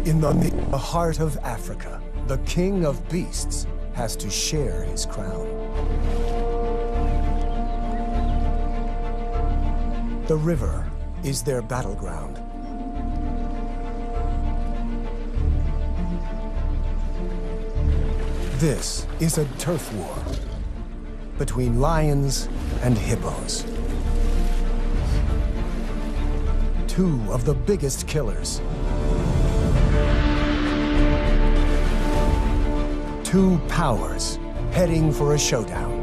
In the heart of Africa, the king of beasts has to share his crown. The river is their battleground. This is a turf war between lions and hippos. Two of the biggest killers. Two powers heading for a showdown.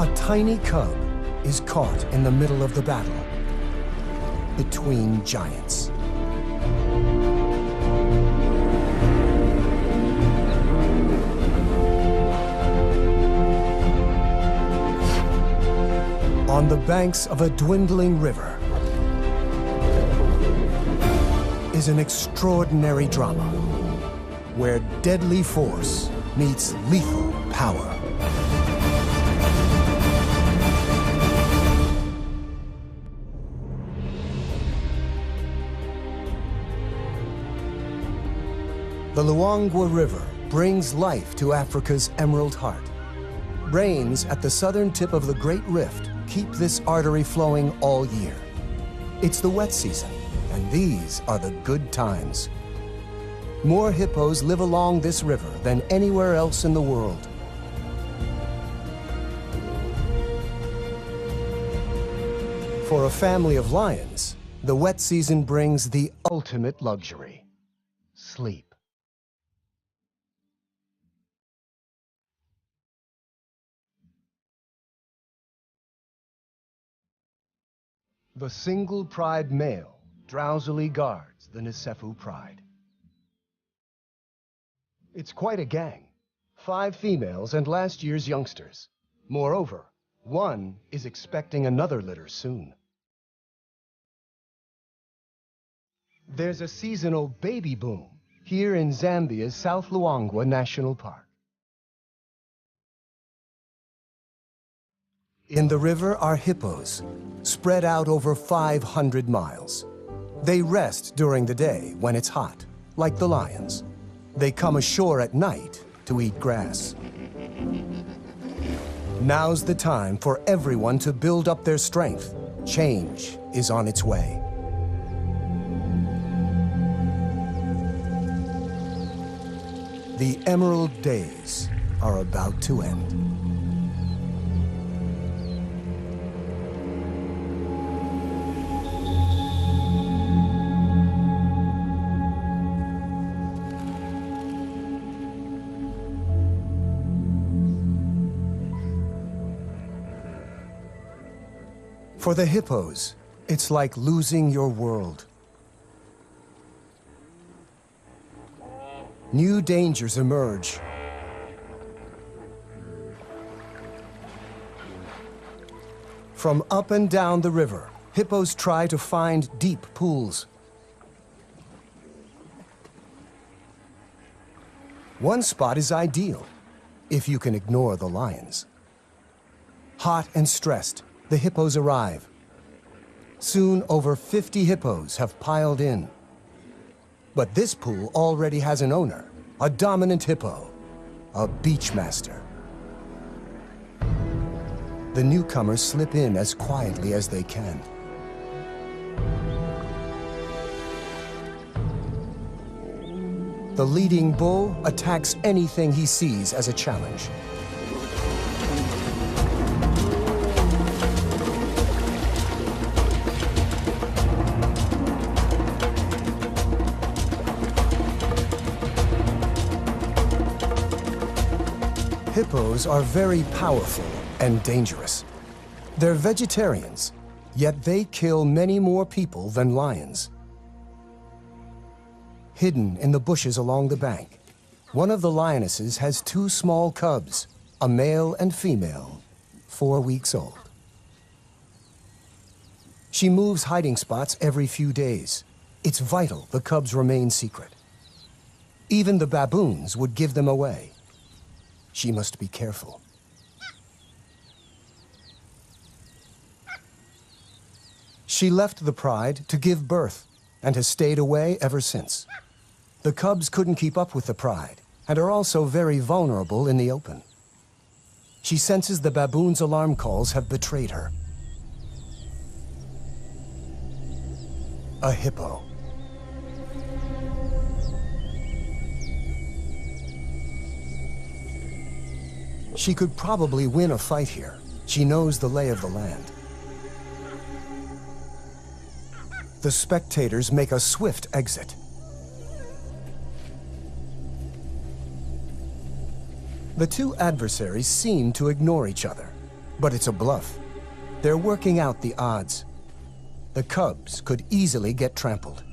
A tiny cub is caught in the middle of the battle between giants. On the banks of a dwindling river is an extraordinary drama where deadly force meets lethal power. The Luangwa River brings life to Africa's Emerald Heart. Rains at the southern tip of the Great Rift keep this artery flowing all year. It's the wet season, and these are the good times. More hippos live along this river than anywhere else in the world. For a family of lions, the wet season brings the ultimate luxury: sleep. The single pride male drowsily guards the Nsefu pride. It's quite a gang, 5 females and last year's youngsters. Moreover, one is expecting another litter soon. There's a seasonal baby boom here in Zambia's South Luangwa National Park. In the river are hippos, spread out over 500 miles. They rest during the day when it's hot, like the lions. They come ashore at night to eat grass. Now's the time for everyone to build up their strength. Change is on its way. The Emerald Days are about to end. For the hippos, it's like losing your world. New dangers emerge. From up and down the river, hippos try to find deep pools. One spot is ideal, if you can ignore the lions. Hot and stressed, the hippos arrive. Soon, over 50 hippos have piled in. But this pool already has an owner, a dominant hippo, a beachmaster. The newcomers slip in as quietly as they can. The leading bull attacks anything he sees as a challenge. Hippos are very powerful and dangerous. They're vegetarians, yet they kill many more people than lions. Hidden in the bushes along the bank, one of the lionesses has 2 small cubs, a male and female, 4 weeks old. She moves hiding spots every few days. It's vital the cubs remain secret. Even the baboons would give them away. She must be careful. She left the pride to give birth and has stayed away ever since. The cubs couldn't keep up with the pride and are also very vulnerable in the open. She senses the baboon's alarm calls have betrayed her. A hippo. She could probably win a fight here. She knows the lay of the land. The spectators make a swift exit. The two adversaries seem to ignore each other, but it's a bluff. They're working out the odds. The cubs could easily get trampled.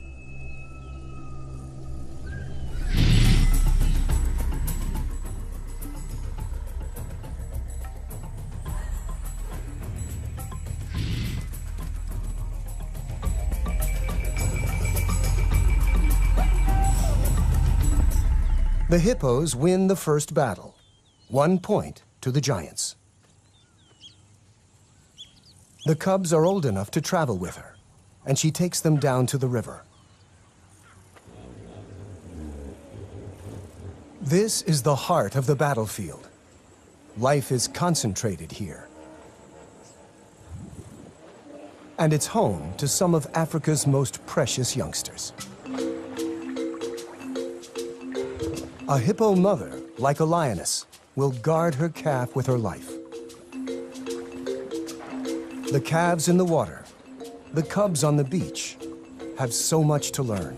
The hippos win the first battle, 1 point to the giants. The cubs are old enough to travel with her, and she takes them down to the river. This is the heart of the battlefield. Life is concentrated here. And it's home to some of Africa's most precious youngsters. A hippo mother, like a lioness, will guard her calf with her life. The calves in the water, the cubs on the beach, have so much to learn.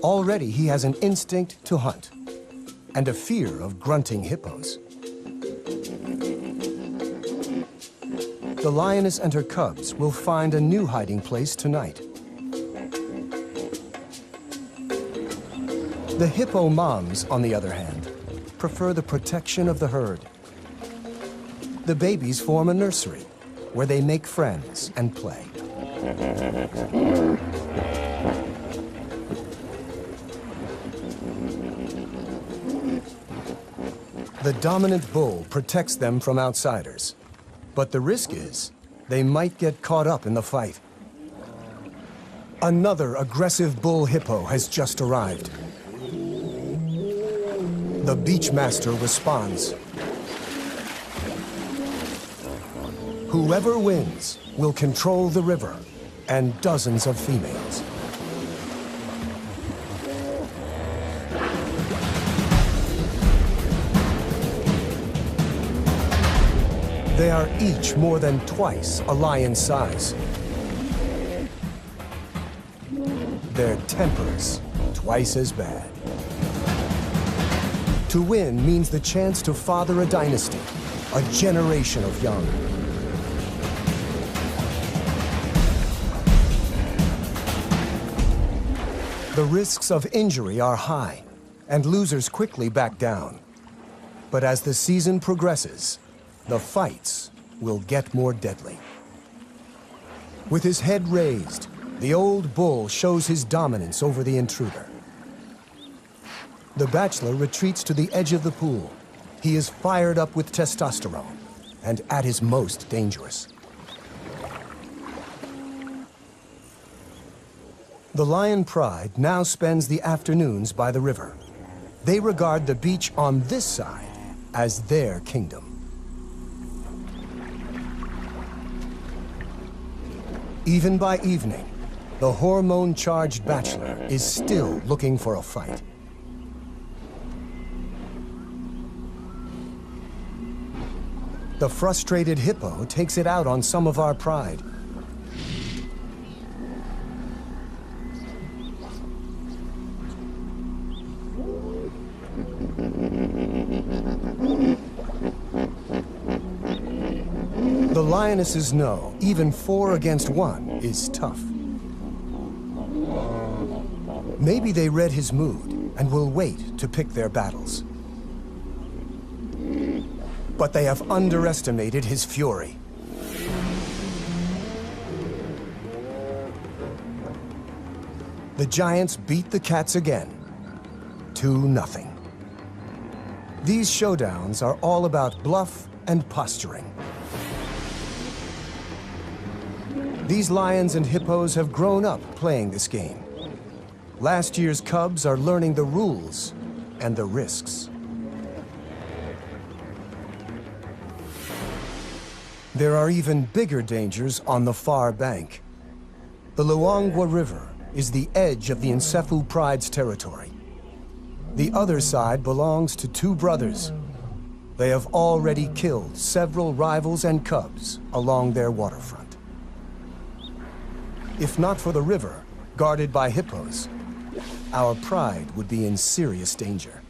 Already he has an instinct to hunt and a fear of grunting hippos. The lioness and her cubs will find a new hiding place tonight. The hippo moms, on the other hand, prefer the protection of the herd. The babies form a nursery where they make friends and play. The dominant bull protects them from outsiders, but the risk is they might get caught up in the fight. Another aggressive bull hippo has just arrived. The beachmaster responds. Whoever wins will control the river and dozens of females. They are each more than twice a lion's size. Their tempers twice as bad. To win means the chance to father a dynasty, a generation of young. The risks of injury are high, and losers quickly back down. But as the season progresses, the fights will get more deadly. With his head raised, the old bull shows his dominance over the intruder. The bachelor retreats to the edge of the pool. He is fired up with testosterone and at his most dangerous. The lion pride now spends the afternoons by the river. They regard the beach on this side as their kingdom. Even by evening, the hormone-charged bachelor is still looking for a fight. The frustrated hippo takes it out on some of our pride. The lionesses know even 4 against 1 is tough. Maybe they read his mood and will wait to pick their battles. But they have underestimated his fury. The giants beat the cats again, 2-0. These showdowns are all about bluff and posturing. These lions and hippos have grown up playing this game. Last year's cubs are learning the rules and the risks. There are even bigger dangers on the far bank. The Luangwa River is the edge of the Nsefu Pride's territory. The other side belongs to two brothers. They have already killed several rivals and cubs along their waterfront. If not for the river, guarded by hippos, our pride would be in serious danger.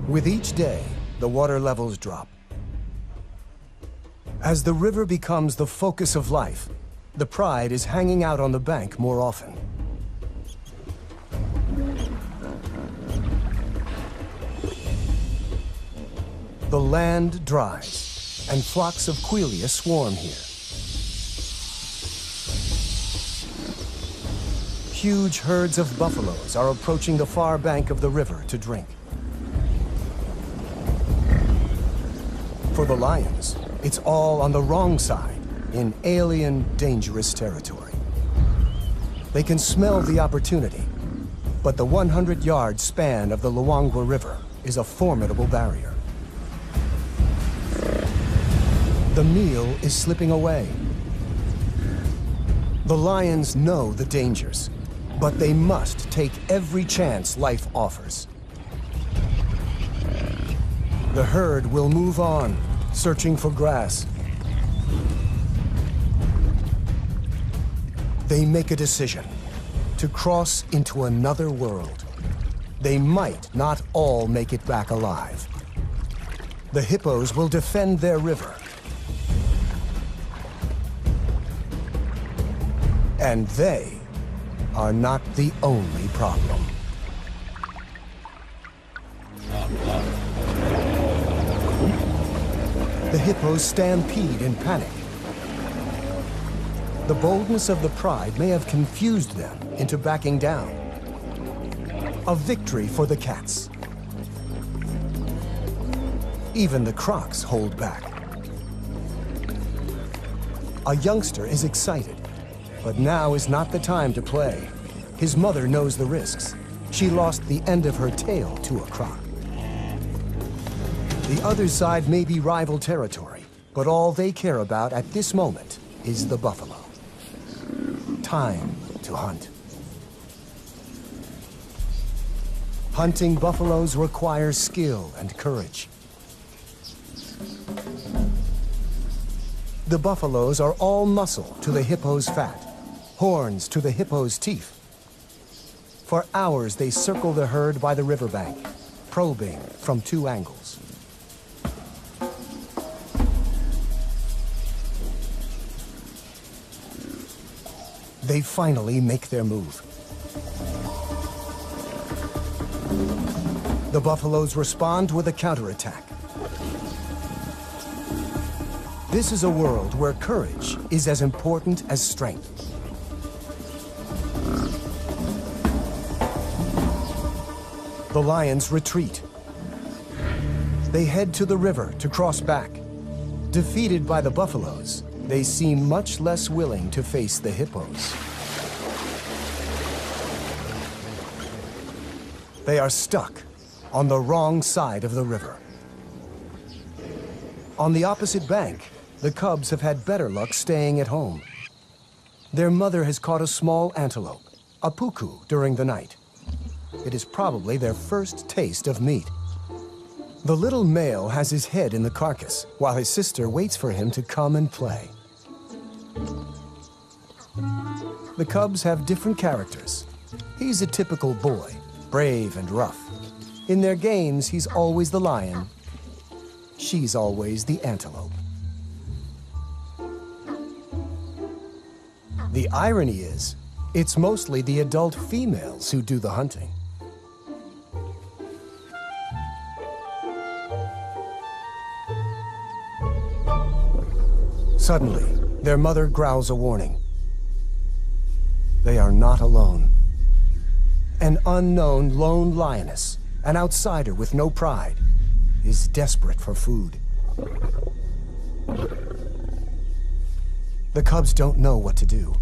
With each day, the water levels drop. As the river becomes the focus of life, the pride is hanging out on the bank more often. The land dries, and flocks of quelea swarm here. Huge herds of buffaloes are approaching the far bank of the river to drink. For the lions, it's all on the wrong side, in alien, dangerous territory. They can smell the opportunity, but the 100-yard span of the Luangwa River is a formidable barrier. The meal is slipping away. The lions know the dangers, but they must take every chance life offers. The herd will move on, searching for grass. They make a decision to cross into another world. They might not all make it back alive. The hippos will defend their river. And they are not the only problem. The hippos stampede in panic. The boldness of the pride may have confused them into backing down. A victory for the cats. Even the crocs hold back. A youngster is excited, but now is not the time to play. His mother knows the risks. She lost the end of her tail to a croc. The other side may be rival territory, but all they care about at this moment is the buffalo. Time to hunt. Hunting buffaloes requires skill and courage. The buffaloes are all muscle to the hippo's fat, horns to the hippo's teeth. For hours they circle the herd by the riverbank, probing from two angles. They finally make their move. The buffaloes respond with a counterattack. This is a world where courage is as important as strength. The lions retreat. They head to the river to cross back. Defeated by the buffaloes, they seem much less willing to face the hippos. They are stuck on the wrong side of the river. On the opposite bank, the cubs have had better luck staying at home. Their mother has caught a small antelope, a puku, during the night. It is probably their first taste of meat. The little male has his head in the carcass, while his sister waits for him to come and play. The cubs have different characters. He's a typical boy, brave and rough. In their games, he's always the lion. She's always the antelope. The irony is, it's mostly the adult females who do the hunting. Suddenly, their mother growls a warning. They are not alone. An unknown lone lioness, an outsider with no pride, is desperate for food. The cubs don't know what to do.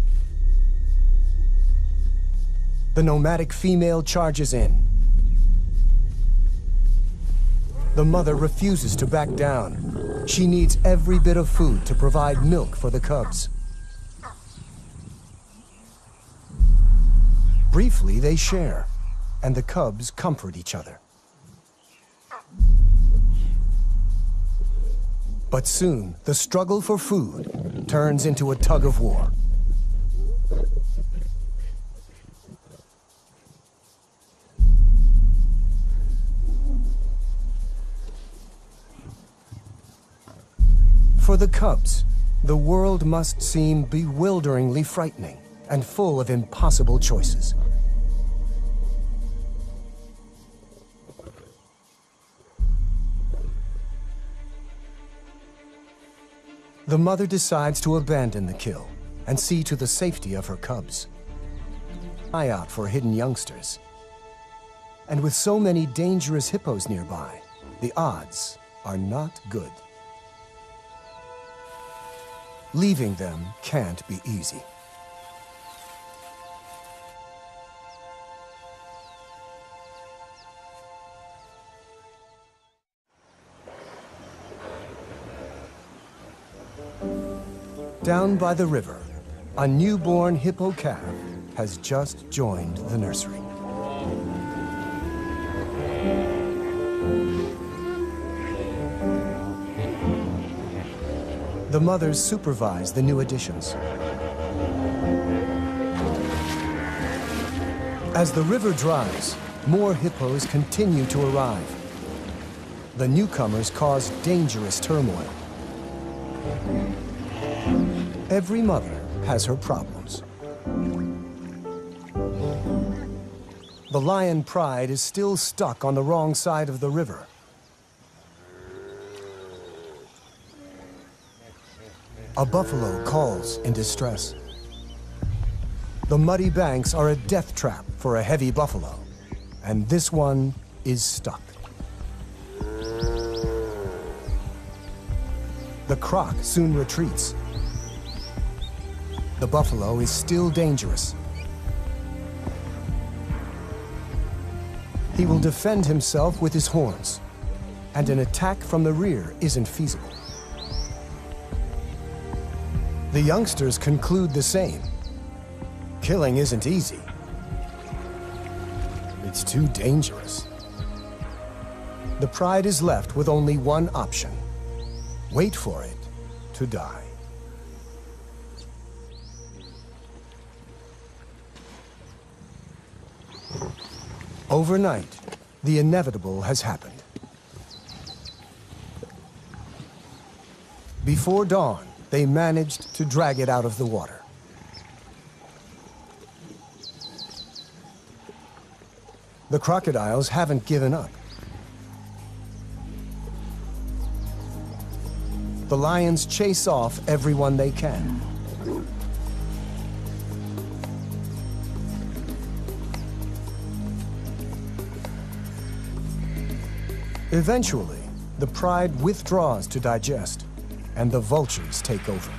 The nomadic female charges in. The mother refuses to back down. She needs every bit of food to provide milk for the cubs. Briefly, they share, and the cubs comfort each other. But soon, the struggle for food turns into a tug of war. For the cubs, the world must seem bewilderingly frightening and full of impossible choices. The mother decides to abandon the kill and see to the safety of her cubs. Eye out for hidden youngsters. And with so many dangerous hippos nearby, the odds are not good. Leaving them can't be easy. Down by the river, a newborn hippo calf has just joined the nursery. The mothers supervise the new additions. As the river dries, more hippos continue to arrive. The newcomers cause dangerous turmoil. Every mother has her problems. The lion Pride is still stuck on the wrong side of the river. A buffalo calls in distress. The muddy banks are a death trap for a heavy buffalo, and this one is stuck. The croc soon retreats. The buffalo is still dangerous. He will defend himself with his horns, and an attack from the rear isn't feasible. The youngsters conclude the same. Killing isn't easy. It's too dangerous. The Pride is left with only one option: wait for it to die. Overnight, the inevitable has happened. Before dawn, they managed to drag it out of the water. The crocodiles haven't given up. The lions chase off everyone they can. Eventually, the Pride withdraws to digest, and the vultures take over.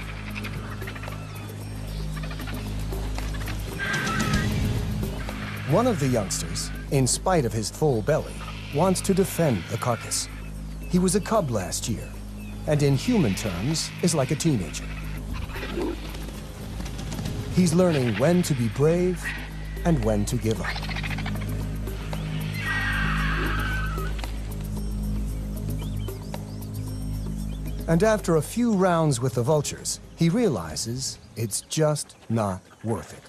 One of the youngsters, in spite of his full belly, wants to defend the carcass. He was a cub last year, and in human terms, is like a teenager. He's learning when to be brave and when to give up. And after a few rounds with the vultures, he realizes it's just not worth it.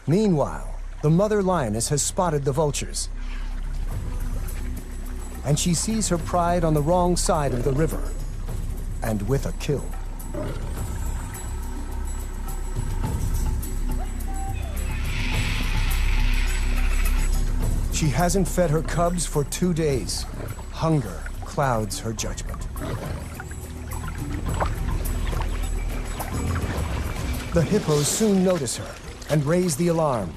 Meanwhile, the mother lioness has spotted the vultures, and she sees her Pride on the wrong side of the river, and with a kill. She hasn't fed her cubs for 2 days. Hunger clouds her judgment. The hippos soon notice her and raise the alarm.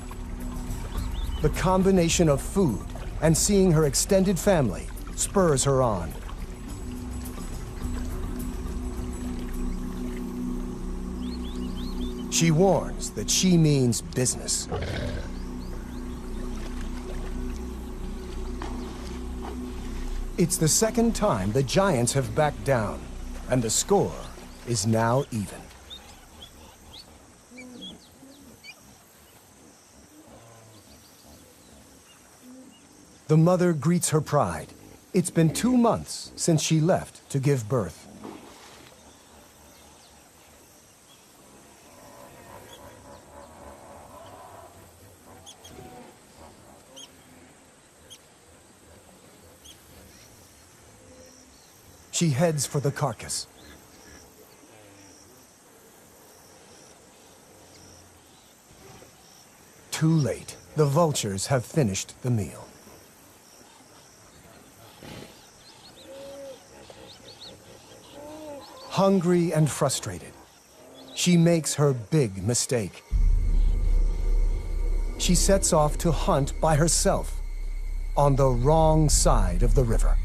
The combination of food and seeing her extended family spurs her on. She warns that she means business. It's the second time the giants have backed down, and the score is now even. The mother greets her pride. It's been 2 months since she left to give birth. She heads for the carcass. Too late. The vultures have finished the meal. Hungry and frustrated, she makes her big mistake. She sets off to hunt by herself on the wrong side of the river.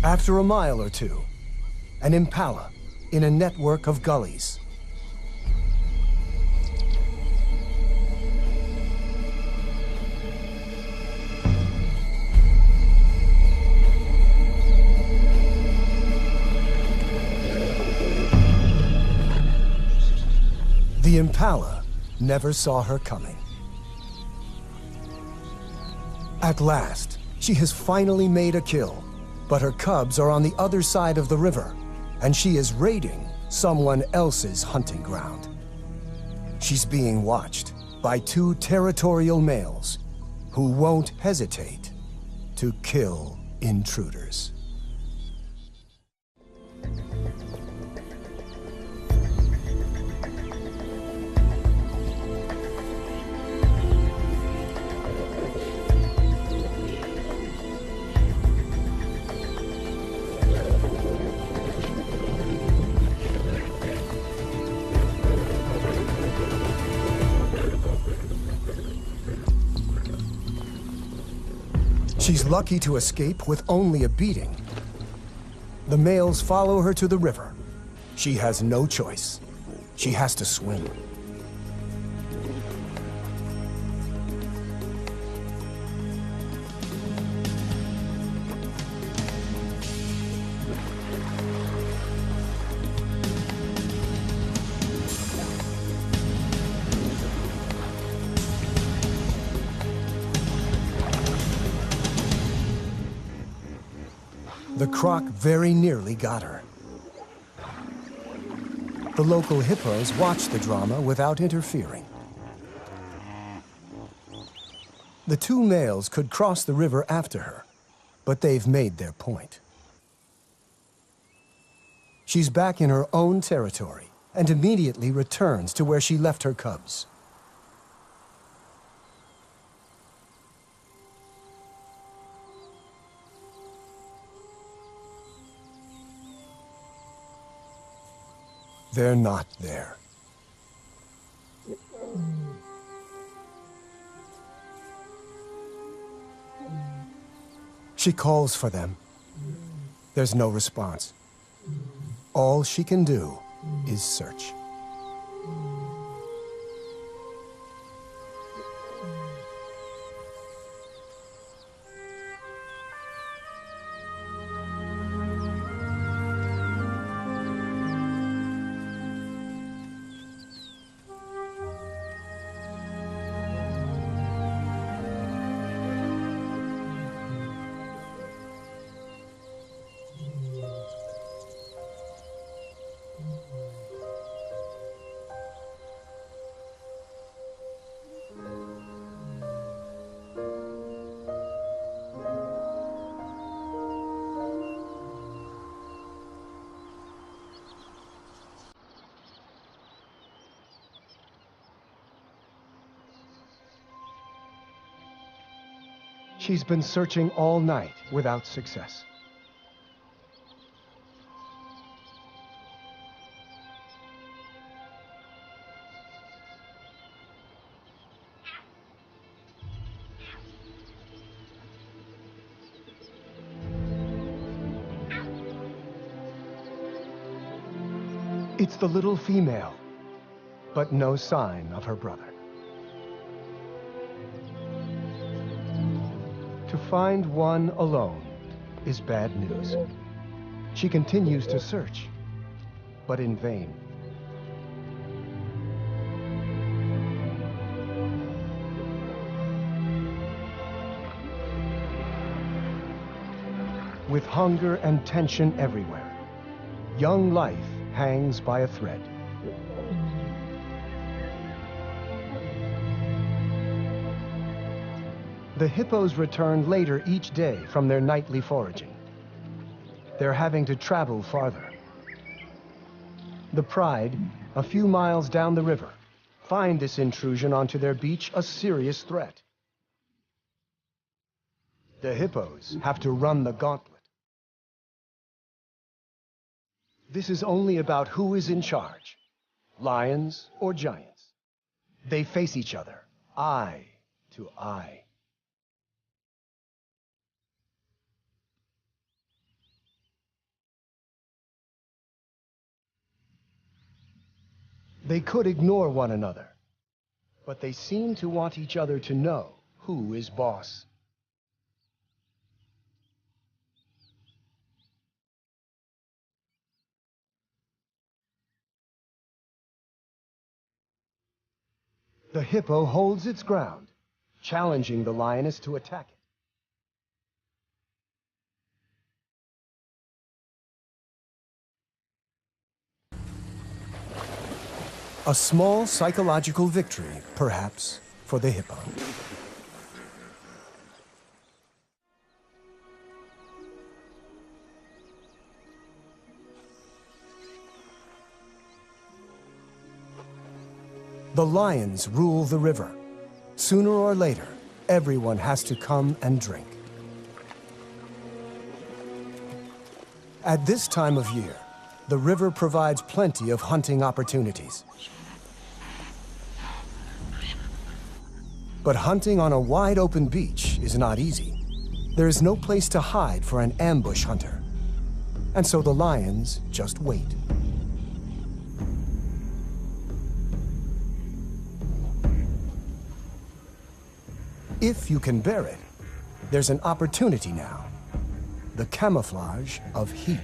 After a mile or two, an impala in a network of gullies. The impala never saw her coming. At last, she has finally made a kill. But her cubs are on the other side of the river, and she is raiding someone else's hunting ground. She's being watched by 2 territorial males who won't hesitate to kill intruders. She's lucky to escape with only a beating. The males follow her to the river. She has no choice. She has to swim. The croc very nearly got her. The local hippos watch the drama without interfering. The 2 males could cross the river after her, but they've made their point. She's back in her own territory and immediately returns to where she left her cubs. They're not there. She calls for them. There's no response. All she can do is search. She's been searching all night without success. It's the little female, but no sign of her brother. To find one alone is bad news. She continues to search, but in vain. With hunger and tension everywhere, young life hangs by a thread. The hippos return later each day from their nightly foraging. They're having to travel farther. The Pride, a few miles down the river, find this intrusion onto their beach a serious threat. The hippos have to run the gauntlet. This is only about who is in charge, lions or giants. They face each other, eye to eye. They could ignore one another, but they seem to want each other to know who is boss. The hippo holds its ground, challenging the lioness to attack it. A small psychological victory, perhaps, for the hippo. The lions rule the river. Sooner or later, everyone has to come and drink. At this time of year, the river provides plenty of hunting opportunities. But hunting on a wide open beach is not easy. There is no place to hide for an ambush hunter. And so the lions just wait. If you can bear it, there's an opportunity now. The camouflage of heat.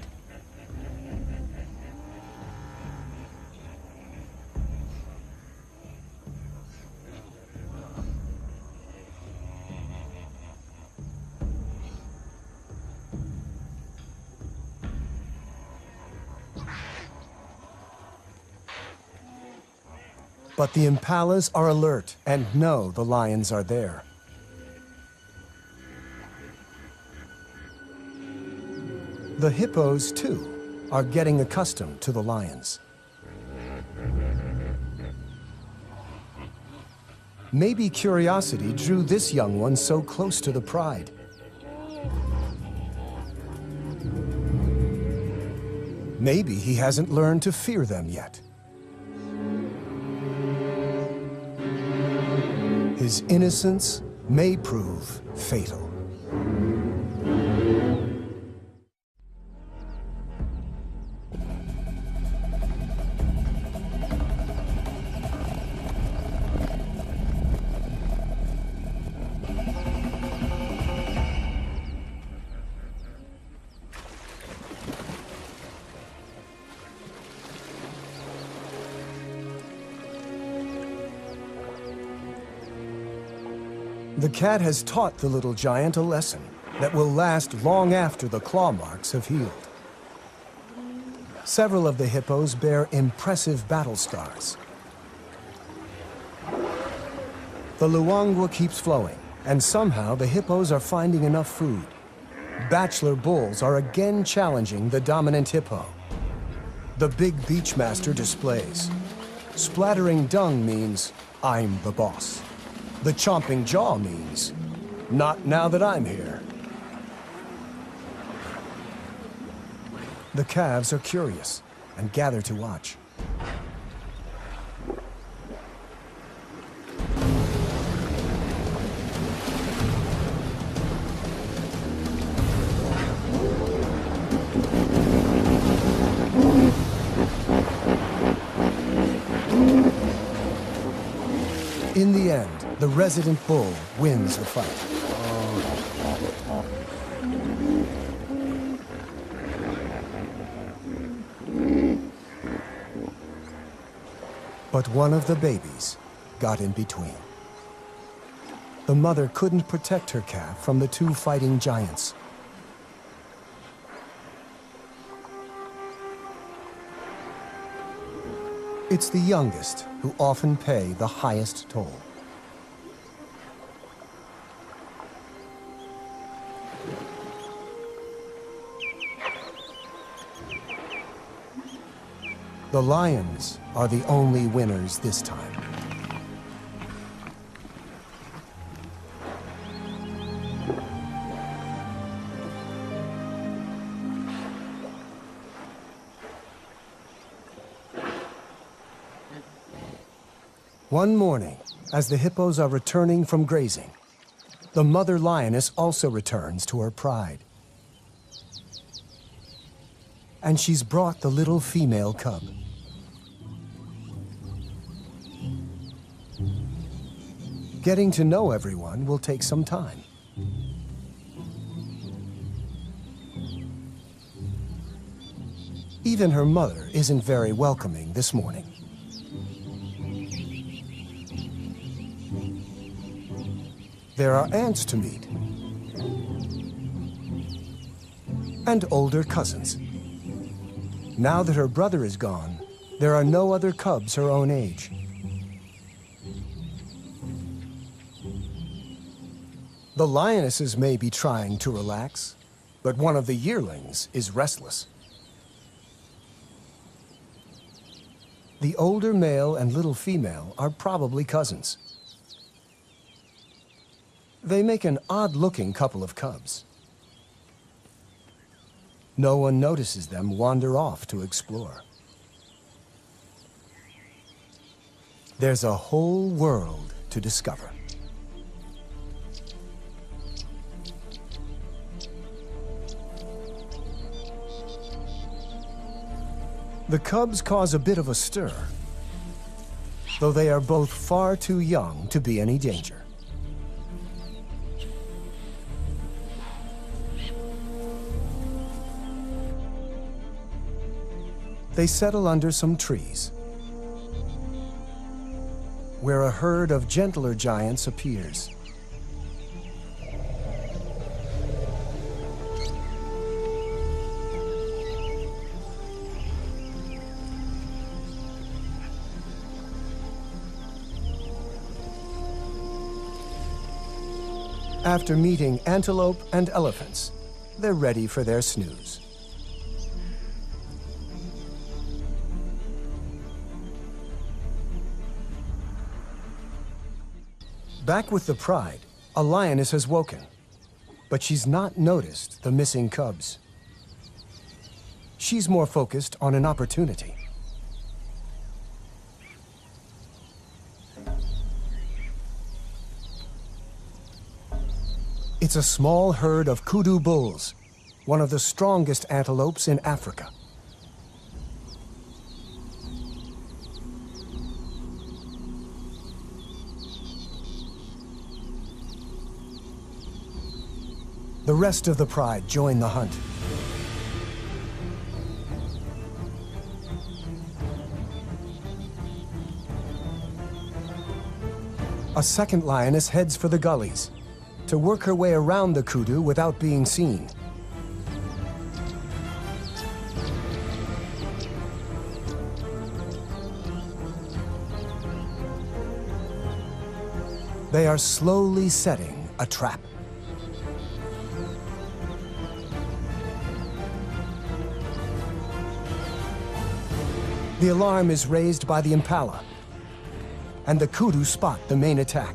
But the impalas are alert and know the lions are there. The hippos, too, are getting accustomed to the lions. Maybe curiosity drew this young one so close to the Pride. Maybe he hasn't learned to fear them yet. His innocence may prove fatal. The cat has taught the little giant a lesson that will last long after the claw marks have healed. Several of the hippos bear impressive battle scars. The Luangwa keeps flowing, and somehow the hippos are finding enough food. Bachelor bulls are again challenging the dominant hippo. The big beachmaster displays. Splattering dung means, I'm the boss. The chomping jaw means, not now that I'm here. The calves are curious and gather to watch. In the end, the resident bull wins the fight. But one of the babies got in between. The mother couldn't protect her calf from the two fighting giants. It's the youngest who often pay the highest toll. The lions are the only winners this time. One morning, as the hippos are returning from grazing, the mother lioness also returns to her pride. And she's brought the little female cub. Getting to know everyone will take some time. Even her mother isn't very welcoming this morning. There are aunts to meet, and older cousins. Now that her brother is gone, there are no other cubs her own age. The lionesses may be trying to relax, but one of the yearlings is restless. The older male and little female are probably cousins. They make an odd-looking couple of cubs. No one notices them wander off to explore. There's a whole world to discover. The cubs cause a bit of a stir, though they are both far too young to be any danger. They settle under some trees, where a herd of gentler giants appears. After meeting antelope and elephants, they're ready for their snooze. Back with the pride, a lioness has woken, but she's not noticed the missing cubs. She's more focused on an opportunity. It's a small herd of kudu bulls, one of the strongest antelopes in Africa. The rest of the pride join the hunt. A second lioness heads for the gullies to work her way around the kudu without being seen. They are slowly setting a trap. The alarm is raised by the impala, and the kudu spot the main attack.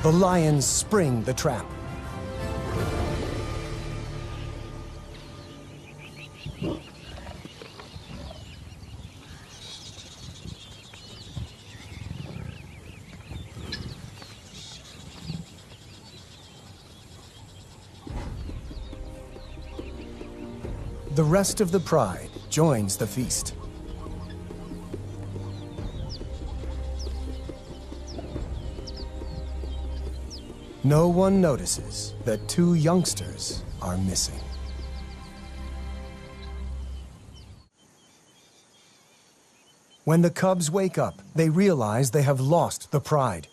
The lions spring the trap. The rest of the pride joins the feast. No one notices that two youngsters are missing. When the cubs wake up, they realize they have lost the pride.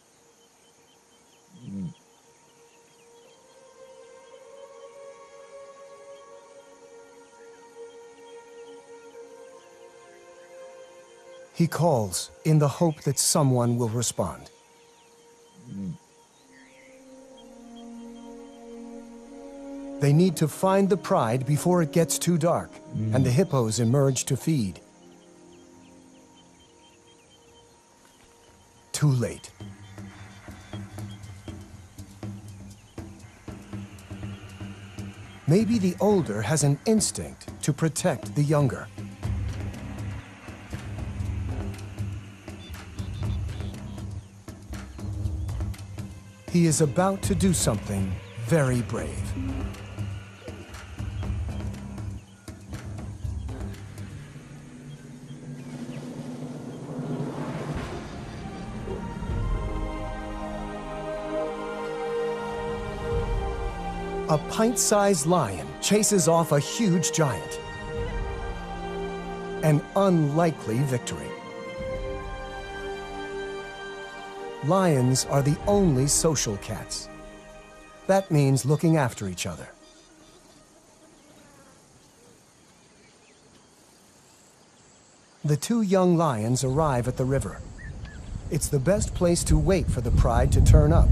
He calls in the hope that someone will respond. They need to find the pride before it gets too dark, and the hippos emerge to feed. Too late. Maybe the older has an instinct to protect the younger. He is about to do something very brave. A pint-sized lion chases off a huge giant. An unlikely victory. Lions are the only social cats. That means looking after each other. The two young lions arrive at the river. It's the best place to wait for the pride to turn up.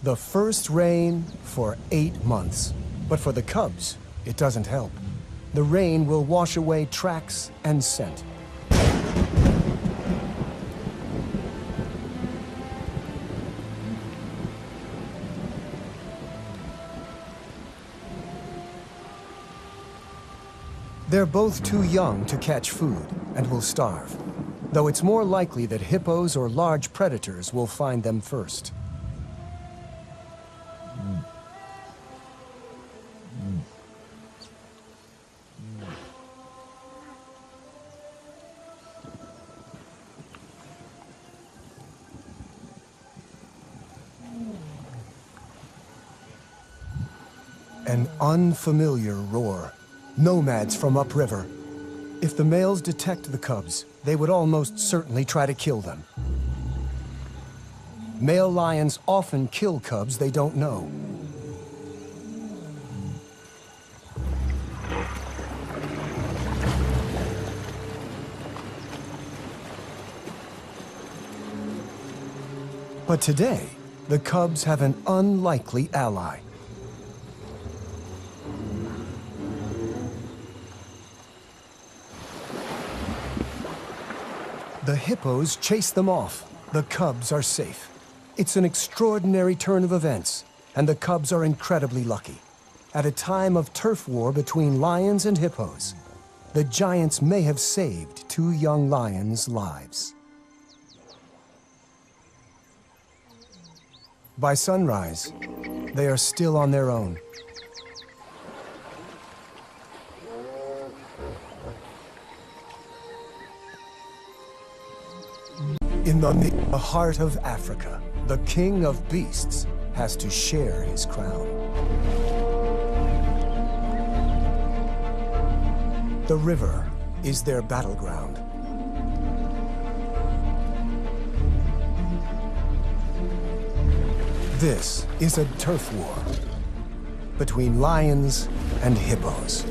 The first rain for 8 months. But for the cubs, it doesn't help. The rain will wash away tracks and scent. They're both too young to catch food and will starve, though it's more likely that hippos or large predators will find them first. An unfamiliar roar. Nomads from upriver. If the males detect the cubs, they would almost certainly try to kill them. Male lions often kill cubs they don't know. But today, the cubs have an unlikely ally. The hippos chase them off. The cubs are safe. It's an extraordinary turn of events, and the cubs are incredibly lucky. At a time of turf war between lions and hippos, the giants may have saved two young lions' lives. By sunrise, they are still on their own. In the heart of Africa, the king of beasts has to share his crown. The river is their battleground. This is a turf war between lions and hippos.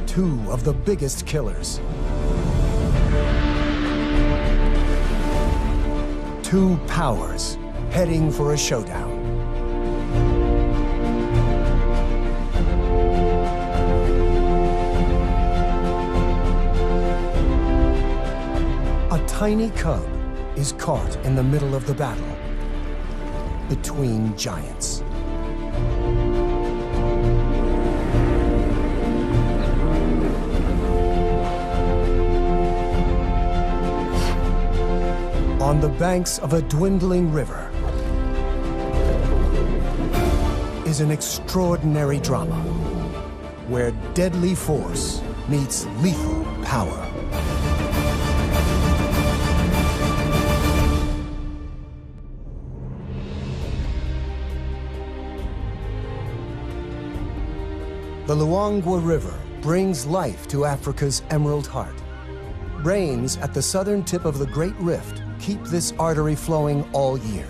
Two of the biggest killers. Two powers heading for a showdown. A tiny cub is caught in the middle of the battle between giants. On the banks of a dwindling river is an extraordinary drama where deadly force meets lethal power. The Luangwa River brings life to Africa's Emerald Heart. Rains at the southern tip of the Great Rift keep this artery flowing all year.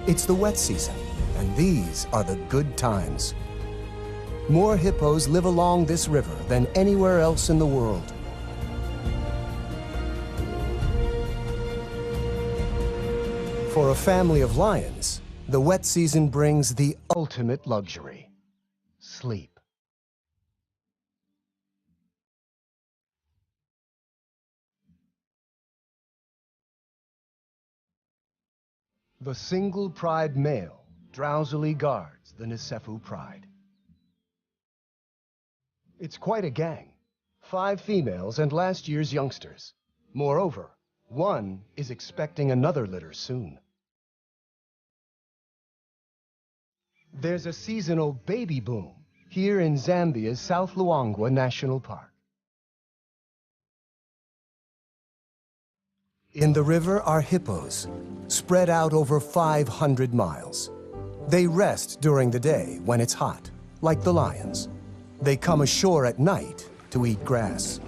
It's the wet season, and these are the good times. More hippos live along this river than anywhere else in the world. For a family of lions, the wet season brings the ultimate luxury: sleep. The single pride male drowsily guards the Nisefu pride. It's quite a gang, 5 females and last year's youngsters. Moreover, one is expecting another litter soon. There's a seasonal baby boom here in Zambia's South Luangwa National Park. In the river are hippos, spread out over 500 miles. They rest during the day when it's hot, like the lions. They come ashore at night to eat grass.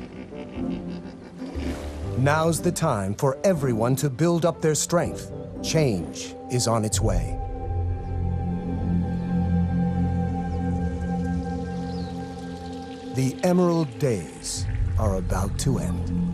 Now's the time for everyone to build up their strength. Change is on its way. The Emerald Days are about to end.